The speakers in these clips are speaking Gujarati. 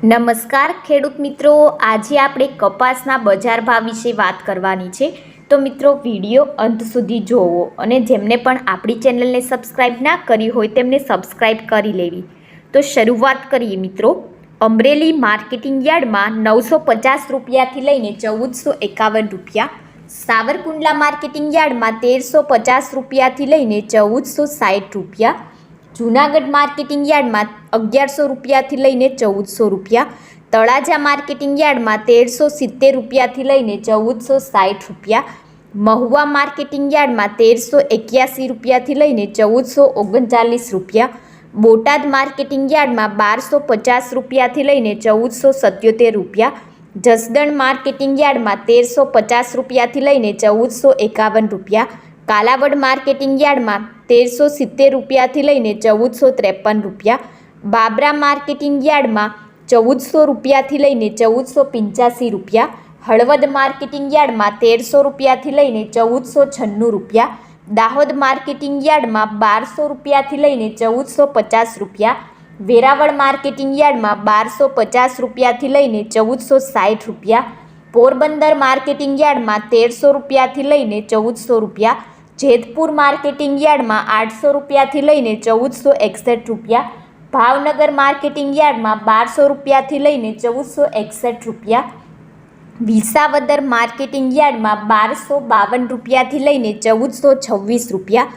નમસ્કાર ખેડૂત મિત્રો, આજે આપણે કપાસના બજાર ભાવ વિશે વાત કરવાની છે. તો મિત્રો વિડીયો અંત સુધી જોવો અને જેમને પણ આપણી ચેનલને સબસ્ક્રાઈબ ના કરી હોય તેમને સબસ્ક્રાઈબ કરી લેવી. તો શરૂઆત કરીએ મિત્રો. અમરેલી માર્કેટિંગ યાર્ડમાં 950 રૂપિયાથી લઈને 1451 રૂપિયા, સાવરકુંડલા માર્કેટિંગ યાર્ડમાં 1350 રૂપિયાથી લઈને 1460 રૂપિયા, જૂનાગઢ માર્કેટિંગ યાર્ડમાં 1100 રૂપિયાથી લઈને 1400 રૂપિયા, તળાજા માર્કેટિંગ યાર્ડમાં 1370 રૂપિયાથી લઈને 1460 રૂપિયા, મહુવા માર્કેટિંગ યાર્ડમાં 1381 રૂપિયાથી લઈને 1439 રૂપિયા, બોટાદ માર્કેટિંગ યાર્ડમાં 1250 રૂપિયાથી લઈને 1477 રૂપિયા, જસદણ માર્કેટિંગ યાર્ડમાં 1350 રૂપિયાથી લઈને 1451 રૂપિયા, કાલાવડ માર્કેટિંગ યાર્ડમાં 1370 રૂપિયાથી લઈને 1453 રૂપિયા, બાબરા માર્કેટિંગ યાર્ડમાં 1400 રૂપિયાથી લઈને 1485 રૂપિયા, હળવદ માર્કેટિંગ યાર્ડમાં 1300 રૂપિયાથી લઈને 1496 રૂપિયા, દાહોદ માર્કેટિંગ યાર્ડમાં 1200 રૂપિયાથી લઈને 1450 રૂપિયા, વેરાવળ માર્કેટિંગ યાર્ડમાં 1250 રૂપિયાથી લઈને 1460 રૂપિયા, પોરબંદર માર્કેટિંગ યાર્ડમાં 1300 રૂપિયાથી લઈને 1400 રૂપિયા, જેતપુર માર્કેટિંગ યાર્ડમાં 800 રૂપિયાથી લઈને 1461 રૂપિયા, ભાવનગર માર્કેટિંગ યાર્ડમાં 1200 રૂપિયાથી લઈને 1461 રૂપિયા, વિસાવદર માર્કેટિંગ યાર્ડમાં 1252 રૂપિયાથી લઈને 1426 રૂપિયા,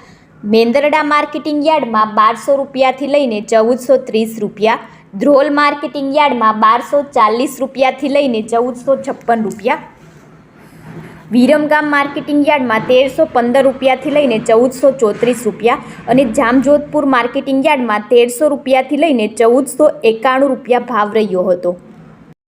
મેંદરડા માર્કેટિંગ યાર્ડમાં 1200 રૂપિયાથી લઈને 1430 રૂપિયા, ધ્રોલ માર્કેટિંગ યાર્ડમાં 1240 રૂપિયાથી લઈને 1456 રૂપિયા, વિરમગામ માર્કેટિંગ યાર્ડમાં 1315 રૂપિયાથી લઈને 1434 રૂપિયા અને જામજોધપુર માર્કેટિંગ યાર્ડમાં 1300 રૂપિયાથી લઈને 1491 રૂપિયા ભાવ રહ્યો હતો.